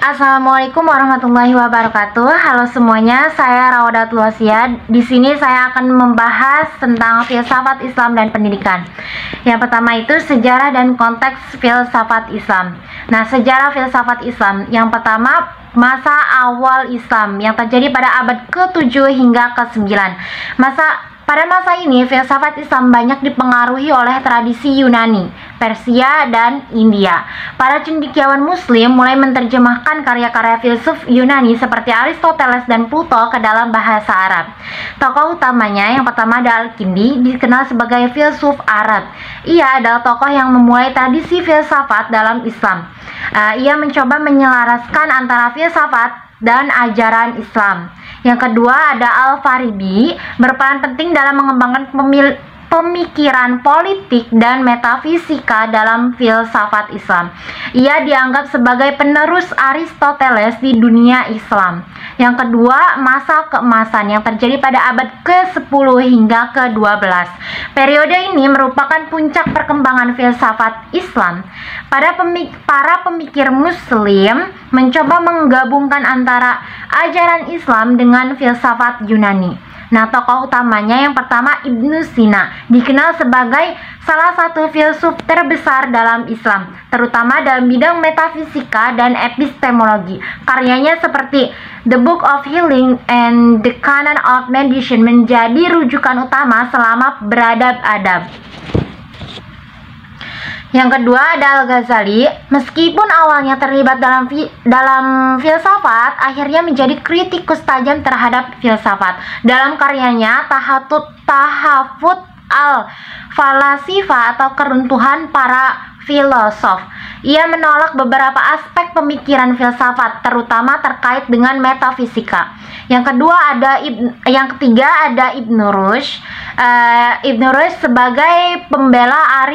Assalamualaikum warahmatullahi wabarakatuh. Halo semuanya, saya Rawadatul Wasya. Di sini saya akan membahas tentang filsafat Islam dan pendidikan. Yang pertama itu sejarah dan konteks filsafat Islam. Nah, sejarah filsafat Islam. Yang pertama, masa awal Islam yang terjadi pada abad ke-7 hingga ke-9. Pada masa ini, filsafat Islam banyak dipengaruhi oleh tradisi Yunani, Persia, dan India. Para cendekiawan Muslim mulai menerjemahkan karya-karya filsuf Yunani seperti Aristoteles dan Plato ke dalam bahasa Arab. Tokoh utamanya yang pertama adalah Al-Kindi, dikenal sebagai filsuf Arab. Ia adalah tokoh yang memulai tradisi filsafat dalam Islam. Ia mencoba menyelaraskan antara filsafat dan ajaran Islam. Yang kedua ada Al-Farabi, berperan penting dalam mengembangkan pemikiran politik dan metafisika dalam filsafat Islam. Ia dianggap sebagai penerus Aristoteles di dunia Islam. Yang kedua, masa keemasan yang terjadi pada abad ke-10 hingga ke-12. Periode ini merupakan puncak perkembangan filsafat Islam. Para pemikir Muslim mencoba menggabungkan antara ajaran Islam dengan filsafat Yunani. Nah, tokoh utamanya yang pertama Ibnu Sina, dikenal sebagai salah satu filsuf terbesar dalam Islam, terutama dalam bidang metafisika dan epistemologi. Karyanya seperti The Book of Healing and The Canon of Medicine menjadi rujukan utama selama beradab-adab. Yang kedua ada Al-Ghazali. Meskipun awalnya terlibat dalam filsafat, akhirnya menjadi kritikus tajam terhadap filsafat. Dalam karyanya Tahafut al-Falasifa atau keruntuhan para filosof, ia menolak beberapa aspek pemikiran filsafat, terutama terkait dengan metafisika. Yang ketiga ada Ibnu Rushd. Ibnu Rushd sebagai pembela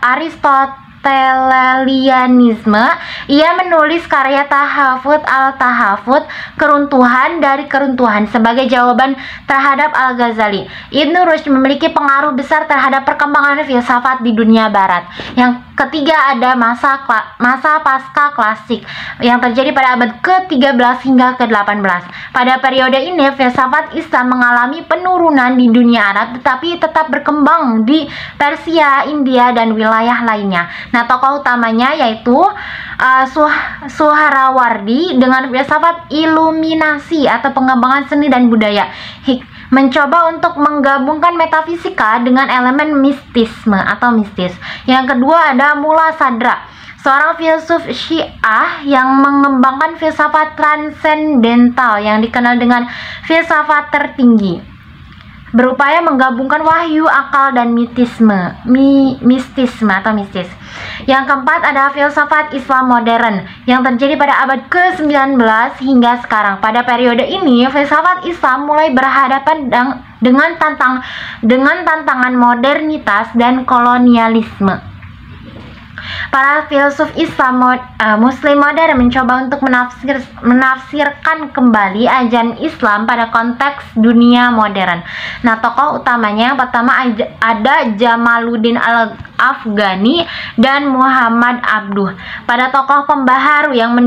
Aristotelianisme, ia menulis karya Tahafut al-Tahafut, keruntuhan dari keruntuhan, sebagai jawaban terhadap Al-Ghazali. Ibnu Rushd memiliki pengaruh besar terhadap perkembangan filsafat di dunia barat. Yang ketiga ada masa pasca klasik yang terjadi pada abad ke-13 hingga ke-18. Pada periode ini filsafat Islam mengalami penurunan di dunia Arab, tetapi tetap berkembang di Persia, India, dan wilayah lainnya. Nah, tokoh utamanya yaitu Suhrawardi dengan filsafat iluminasi atau pengembangan seni dan budaya. Mencoba untuk menggabungkan metafisika dengan elemen mistisme atau mistis. Yang kedua ada Mulla Sadra, seorang filsuf Syiah yang mengembangkan filsafat transendental yang dikenal dengan filsafat tertinggi, berupaya menggabungkan wahyu, akal, dan mistisme atau mistis. Yang keempat ada filsafat Islam modern yang terjadi pada abad ke-19 hingga sekarang. Pada periode ini filsafat Islam mulai berhadapan dengan tantangan modernitas dan kolonialisme. Para filsuf Islam Muslim modern mencoba untuk menafsirkan kembali ajaran Islam pada konteks dunia modern. Nah, tokoh utamanya yang pertama ada Jamaluddin Al-Afghani dan Muhammad Abduh. Pada tokoh pembaharu yang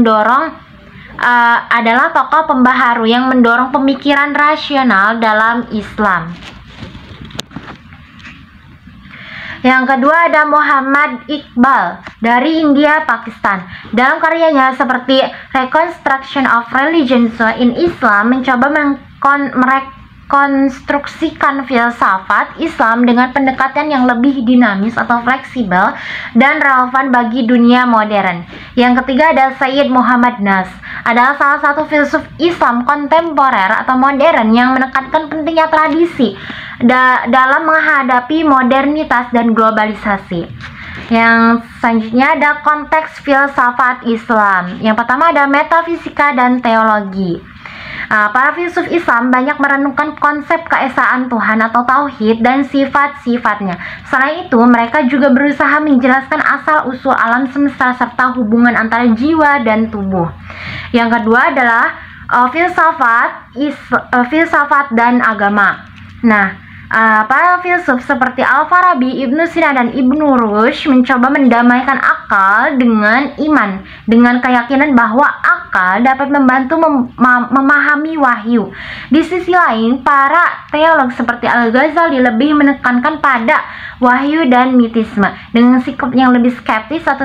mendorong pemikiran rasional dalam Islam. Yang kedua ada Muhammad Iqbal dari India, Pakistan. Dalam karyanya seperti Reconstruction of Religion in Islam mencoba merekonstruksikan filsafat Islam dengan pendekatan yang lebih dinamis atau fleksibel dan relevan bagi dunia modern. Yang ketiga ada Sayyid Muhammad Nas, adalah salah satu filsuf Islam kontemporer atau modern yang menekankan pentingnya tradisi dalam menghadapi modernitas dan globalisasi. Yang selanjutnya ada konteks filsafat Islam. Yang pertama ada metafisika dan teologi. Para filsuf Islam banyak merenungkan konsep keesaan Tuhan atau tauhid dan sifat-sifatnya. Selain itu, mereka juga berusaha menjelaskan asal-usul alam semesta serta hubungan antara jiwa dan tubuh. Yang kedua adalah filsafat dan agama. Nah, Para filsuf seperti Al-Farabi, Ibnu Sina, dan Ibnu Rushd mencoba mendamaikan akal dengan iman, dengan keyakinan bahwa akal dapat membantu memahami wahyu. Di sisi lain, para teolog seperti Al-Ghazali lebih menekankan pada wahyu dan mitisme, dengan sikap yang lebih skeptis atau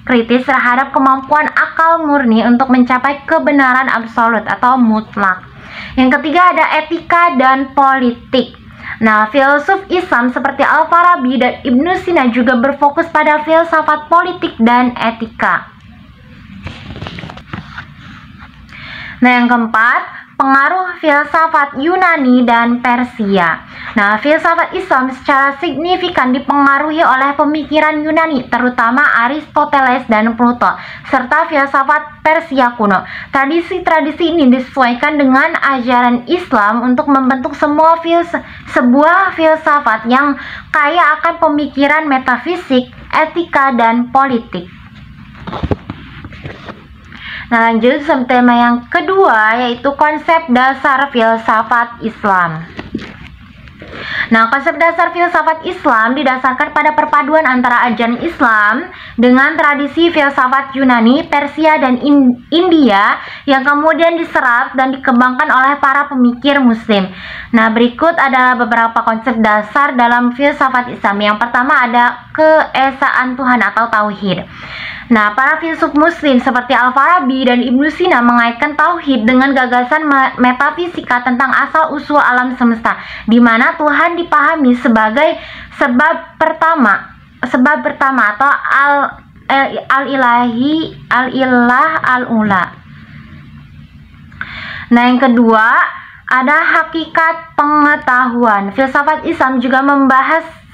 kritis terhadap kemampuan akal murni untuk mencapai kebenaran absolut atau mutlak. Yang ketiga ada etika dan politik. Nah, filsuf Islam seperti Al-Farabi dan Ibnu Sina juga berfokus pada filsafat politik dan etika. Nah, yang keempat, pengaruh filsafat Yunani dan Persia. Nah, filsafat Islam secara signifikan dipengaruhi oleh pemikiran Yunani, terutama Aristoteles dan Plato, serta filsafat Persia kuno. Tradisi-tradisi ini disesuaikan dengan ajaran Islam untuk membentuk sebuah filsafat yang kaya akan pemikiran metafisik, etika, dan politik. Nah, lanjut sama tema yang kedua, yaitu konsep dasar filsafat Islam. Nah, konsep dasar filsafat Islam didasarkan pada perpaduan antara ajaran Islam dengan tradisi filsafat Yunani, Persia, dan India yang kemudian diserap dan dikembangkan oleh para pemikir Muslim. Nah, berikut adalah beberapa konsep dasar dalam filsafat Islam. Yang pertama ada keesaan Tuhan atau tauhid. Nah, para filsuf Muslim seperti Al-Farabi dan Ibnu Sina mengaitkan tauhid dengan gagasan metafisika tentang asal-usul alam semesta, di mana Tuhan dipahami sebagai sebab pertama atau al-ilah al-ula. Nah, yang kedua ada hakikat pengetahuan. Filsafat Islam juga membahas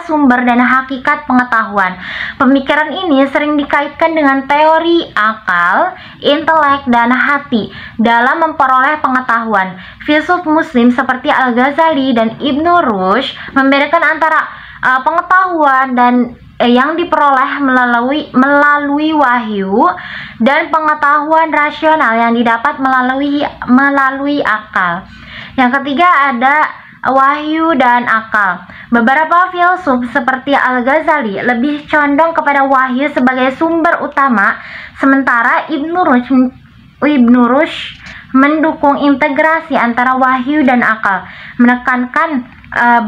sumber dan hakikat pengetahuan. Pemikiran ini sering dikaitkan dengan teori akal, intelek, dan hati dalam memperoleh pengetahuan. Filsuf Muslim seperti Al-Ghazali dan Ibnu Rushd membedakan antara pengetahuan dan yang diperoleh melalui wahyu dan pengetahuan rasional yang didapat melalui akal. Yang ketiga ada wahyu dan akal. Beberapa filsuf seperti Al-Ghazali lebih condong kepada wahyu sebagai sumber utama, sementara Ibnu Rushd mendukung integrasi antara wahyu dan akal, menekankan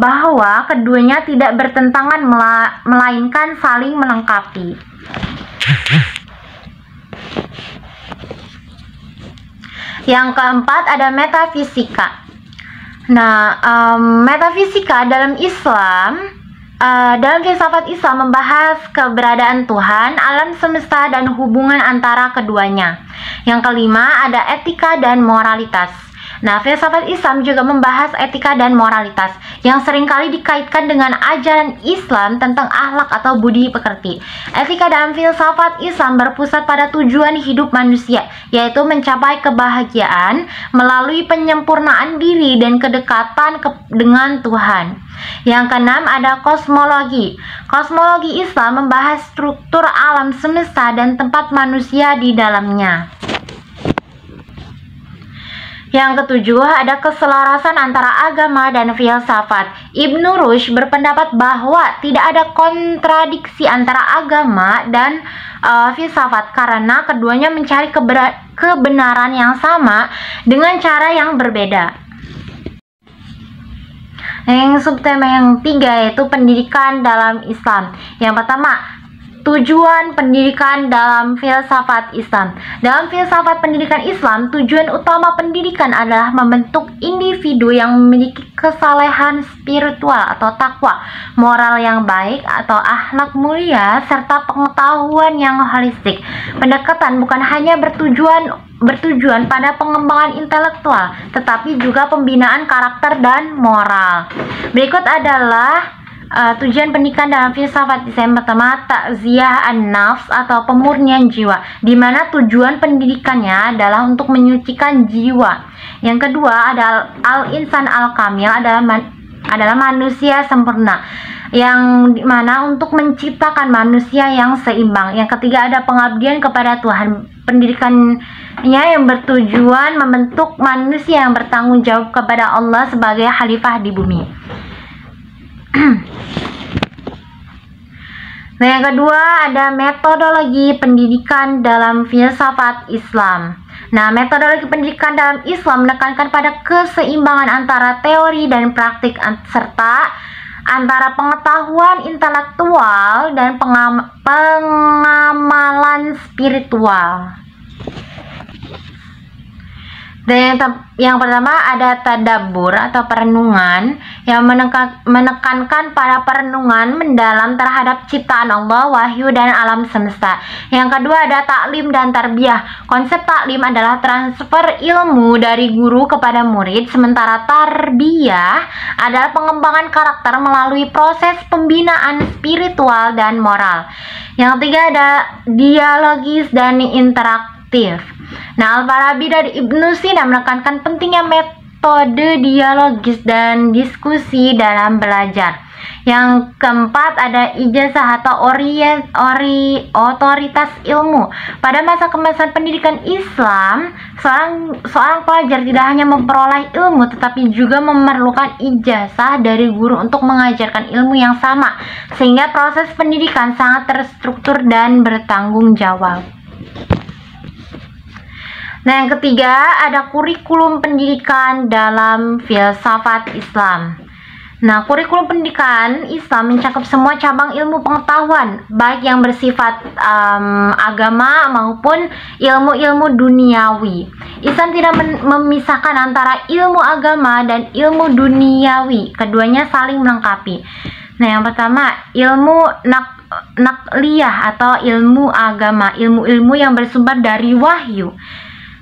bahwa keduanya tidak bertentangan melainkan saling melengkapi. Yang keempat ada metafisika. Nah, metafisika dalam filsafat Islam membahas keberadaan Tuhan, alam semesta, dan hubungan antara keduanya. Yang kelima ada etika dan moralitas. Nah, filsafat Islam juga membahas etika dan moralitas yang seringkali dikaitkan dengan ajaran Islam tentang akhlak atau budi pekerti. Etika dalam filsafat Islam berpusat pada tujuan hidup manusia, yaitu mencapai kebahagiaan melalui penyempurnaan diri dan kedekatan dengan Tuhan. Yang keenam ada kosmologi. Kosmologi Islam membahas struktur alam semesta dan tempat manusia di dalamnya. Yang ketujuh ada keselarasan antara agama dan filsafat. Ibnu Rushd berpendapat bahwa tidak ada kontradiksi antara agama dan filsafat karena keduanya mencari kebenaran yang sama dengan cara yang berbeda. Yang subtema yang tiga yaitu pendidikan dalam Islam. Yang pertama, tujuan pendidikan dalam filsafat Islam. Dalam filsafat pendidikan Islam, tujuan utama pendidikan adalah membentuk individu yang memiliki kesalehan spiritual atau takwa, moral yang baik atau akhlak mulia, serta pengetahuan yang holistik. Pendekatan bukan hanya bertujuan pada pengembangan intelektual, tetapi juga pembinaan karakter dan moral. Berikut adalah tujuan pendidikan dalam filsafat Islam. Pertama, takziah an-nafs atau pemurnian jiwa, di mana tujuan pendidikannya adalah untuk menyucikan jiwa. Yang kedua ada al-insan al-kamil, adalah manusia sempurna. yang dimana untuk menciptakan manusia yang seimbang. Yang ketiga ada pengabdian kepada Tuhan. Pendidikannya yang bertujuan membentuk manusia yang bertanggung jawab kepada Allah sebagai khalifah di bumi. Nah, yang kedua ada metodologi pendidikan dalam filsafat Islam. Nah, metodologi pendidikan dalam Islam menekankan pada keseimbangan antara teori dan praktik serta antara pengetahuan intelektual dan pengamalan spiritual. Dan yang pertama ada tadabbur atau perenungan yang menekankan pada perenungan mendalam terhadap ciptaan Allah, wahyu, dan alam semesta. Yang kedua ada taklim dan tarbiyah. Konsep taklim adalah transfer ilmu dari guru kepada murid, sementara tarbiyah adalah pengembangan karakter melalui proses pembinaan spiritual dan moral. Yang ketiga ada dialogis dan interaktif. Nah, Al-Farabi dari Ibnu Sina menekankan pentingnya metode dialogis dan diskusi dalam belajar. Yang keempat ada ijazah atau otoritas ilmu. Pada masa kemasan pendidikan Islam, seorang pelajar tidak hanya memperoleh ilmu tetapi juga memerlukan ijazah dari guru untuk mengajarkan ilmu yang sama, sehingga proses pendidikan sangat terstruktur dan bertanggung jawab. Nah, yang ketiga ada kurikulum pendidikan dalam filsafat Islam. Nah, kurikulum pendidikan Islam mencakup semua cabang ilmu pengetahuan, baik yang bersifat agama maupun ilmu-ilmu duniawi. Islam tidak memisahkan antara ilmu agama dan ilmu duniawi, keduanya saling melengkapi. Nah, yang pertama ilmu nakliyah atau ilmu agama, ilmu-ilmu yang bersumber dari wahyu.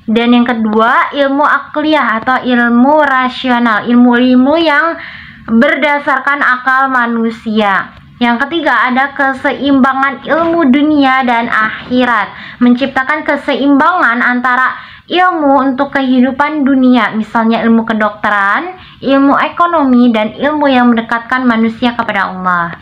Dan yang kedua ilmu akliyah atau ilmu rasional, ilmu-ilmu yang berdasarkan akal manusia. Yang ketiga ada keseimbangan ilmu dunia dan akhirat, menciptakan keseimbangan antara ilmu untuk kehidupan dunia, misalnya ilmu kedokteran, ilmu ekonomi, dan ilmu yang mendekatkan manusia kepada Allah.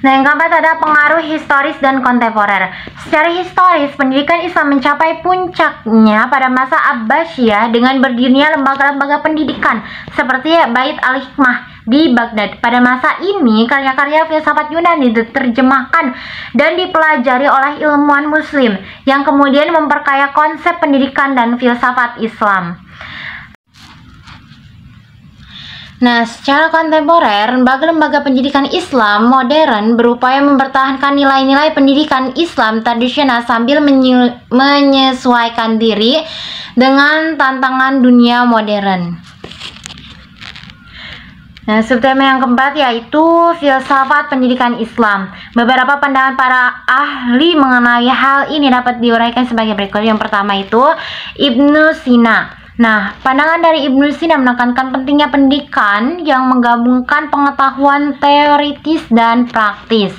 Nah, yang keempat ada pengaruh historis dan kontemporer. Secara historis, pendidikan Islam mencapai puncaknya pada masa Abbasiyah dengan berdirinya lembaga-lembaga pendidikan seperti Bait al-Hikmah di Baghdad. Pada masa ini, karya-karya filsafat Yunani diterjemahkan dan dipelajari oleh ilmuwan muslim yang kemudian memperkaya konsep pendidikan dan filsafat Islam. Nah, secara kontemporer, lembaga-lembaga pendidikan Islam modern berupaya mempertahankan nilai-nilai pendidikan Islam tradisional sambil menyesuaikan diri dengan tantangan dunia modern. Nah, subtema yang keempat yaitu filsafat pendidikan Islam. Beberapa pandangan para ahli mengenai hal ini dapat diuraikan sebagai berikut. Yang pertama itu Ibnu Sina. Nah, pandangan dari Ibnu Sina menekankan pentingnya pendidikan yang menggabungkan pengetahuan teoritis dan praktis.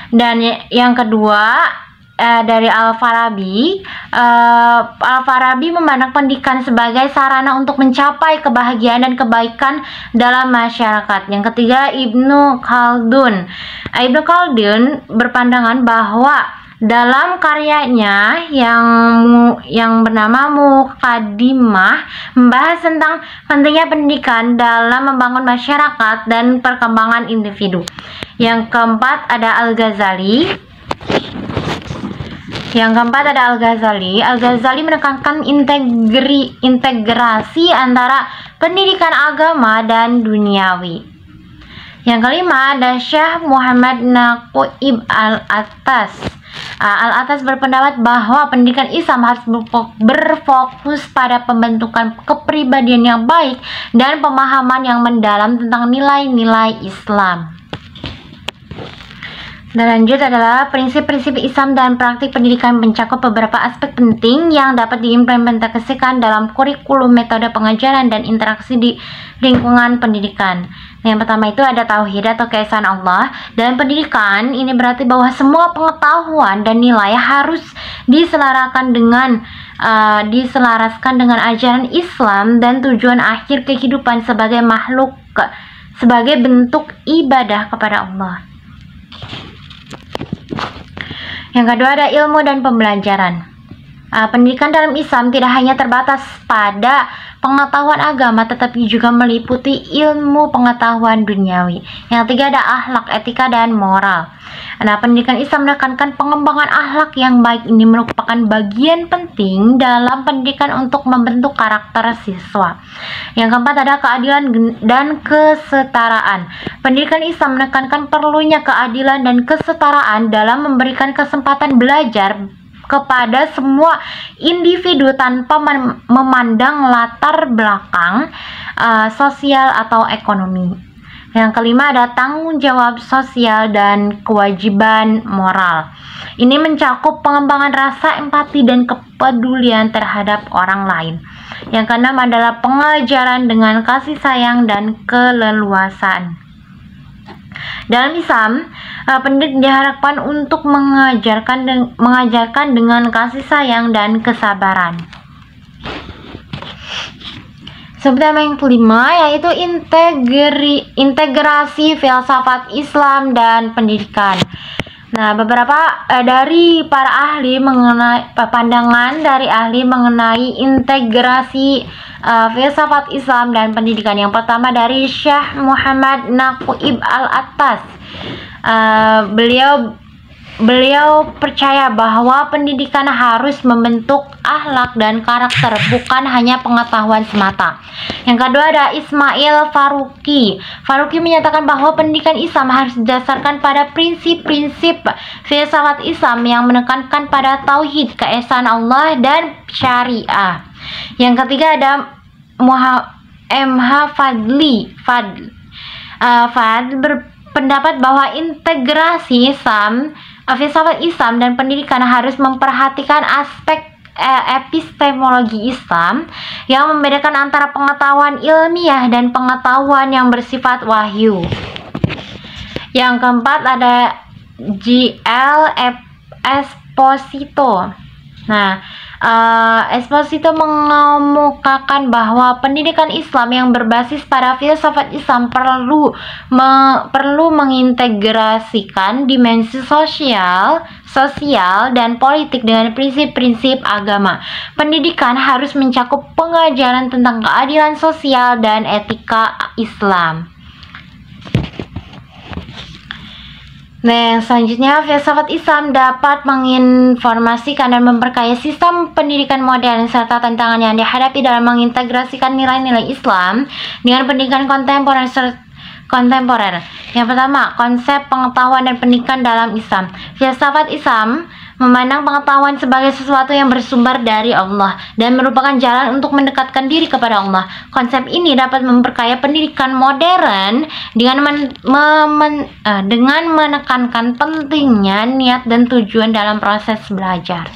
Dan yang kedua dari Al-Farabi, Al-Farabi memandang pendidikan sebagai sarana untuk mencapai kebahagiaan dan kebaikan dalam masyarakat. Yang ketiga Ibnu Khaldun. Ibnu Khaldun berpandangan bahwa dalam karyanya yang bernama Muqaddimah membahas tentang pentingnya pendidikan dalam membangun masyarakat dan perkembangan individu. Yang keempat ada Al-Ghazali. Al-Ghazali menekankan integrasi antara pendidikan agama dan duniawi. Yang kelima ada Syekh Muhammad Naqib Al-Attas. Al-Attas berpendapat bahwa pendidikan Islam harus berfokus pada pembentukan kepribadian yang baik dan pemahaman yang mendalam tentang nilai-nilai Islam. Dan lanjut adalah prinsip-prinsip Islam dan praktik pendidikan mencakup beberapa aspek penting yang dapat diimplementasikan dalam kurikulum, metode pengajaran, dan interaksi di lingkungan pendidikan. Yang pertama itu ada tauhid atau keesaan Allah. Dalam pendidikan ini berarti bahwa semua pengetahuan dan nilai harus diselaraskan dengan ajaran Islam dan tujuan akhir kehidupan sebagai makhluk sebagai bentuk ibadah kepada Allah. Yang kedua ada ilmu dan pembelajaran. Pendidikan dalam Islam tidak hanya terbatas pada pengetahuan agama, tetapi juga meliputi ilmu pengetahuan duniawi. Yang ketiga ada akhlak, etika, dan moral. Nah, pendidikan Islam menekankan pengembangan akhlak yang baik. Ini merupakan bagian penting dalam pendidikan untuk membentuk karakter siswa. Yang keempat ada keadilan dan kesetaraan. Pendidikan Islam menekankan perlunya keadilan dan kesetaraan dalam memberikan kesempatan belajar kepada semua individu tanpa memandang latar belakang sosial atau ekonomi. Yang kelima ada tanggung jawab sosial dan kewajiban moral. Ini mencakup pengembangan rasa empati dan kepedulian terhadap orang lain. Yang keenam adalah pengajaran dengan kasih sayang dan keleluasaan. Dalam Islam, pendidik diharapkan untuk mengajarkan dengan kasih sayang dan kesabaran. Sebenarnya yang kelima yaitu integrasi filsafat Islam dan pendidikan. Nah, beberapa dari para ahli mengenai pandangan dari ahli mengenai integrasi filsafat Islam dan pendidikan. Yang pertama dari Syekh Muhammad Naqib Al-Attas. Beliau percaya bahwa pendidikan harus membentuk akhlak dan karakter, bukan hanya pengetahuan semata. Yang kedua ada Ismail Faruqi. Faruqi menyatakan bahwa pendidikan Islam harus didasarkan pada prinsip-prinsip filsafat Islam yang menekankan pada tauhid, keesaan Allah, dan syariah. Yang ketiga ada MH Fadli. Berpendapat bahwa integrasi filsafat Islam dan pendidikan harus memperhatikan aspek epistemologi Islam yang membedakan antara pengetahuan ilmiah dan pengetahuan yang bersifat wahyu. Yang keempat ada G.L. Esposito. Nah, Esposito mengemukakan bahwa pendidikan Islam yang berbasis pada filsafat Islam perlu mengintegrasikan dimensi sosial dan politik dengan prinsip-prinsip agama. Pendidikan harus mencakup pengajaran tentang keadilan sosial dan etika Islam. Nah, selanjutnya filsafat Islam dapat menginformasikan dan memperkaya sistem pendidikan modern serta tantangan yang dihadapi dalam mengintegrasikan nilai-nilai Islam dengan pendidikan kontemporer. Yang pertama, konsep pengetahuan dan pendidikan dalam Islam. Filsafat Islam memandang pengetahuan sebagai sesuatu yang bersumber dari Allah dan merupakan jalan untuk mendekatkan diri kepada Allah. Konsep ini dapat memperkaya pendidikan modern dengan menekankan pentingnya niat dan tujuan dalam proses belajar.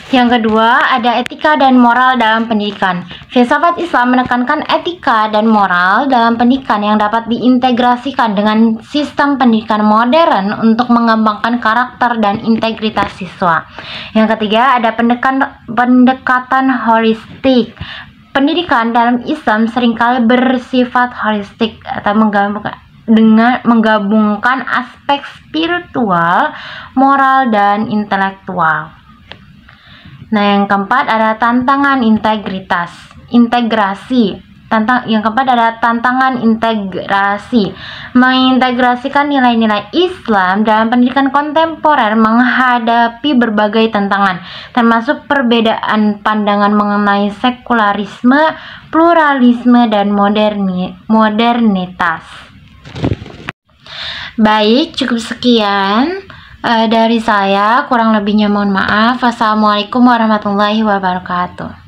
Yang kedua, ada etika dan moral dalam pendidikan. Filsafat Islam menekankan etika dan moral dalam pendidikan yang dapat diintegrasikan dengan sistem pendidikan modern untuk mengembangkan karakter dan integritas siswa. Yang ketiga, ada pendekatan holistik. Pendidikan dalam Islam seringkali bersifat holistik atau menggabungkan aspek spiritual, moral, dan intelektual. Nah, yang keempat ada tantangan integrasi. Yang keempat ada tantangan integrasi. Mengintegrasikan nilai-nilai Islam dalam pendidikan kontemporer menghadapi berbagai tantangan, termasuk perbedaan pandangan mengenai sekularisme, pluralisme, dan modernitas. Baik, cukup sekian dari saya, kurang lebihnya mohon maaf. Wassalamualaikum warahmatullahi wabarakatuh.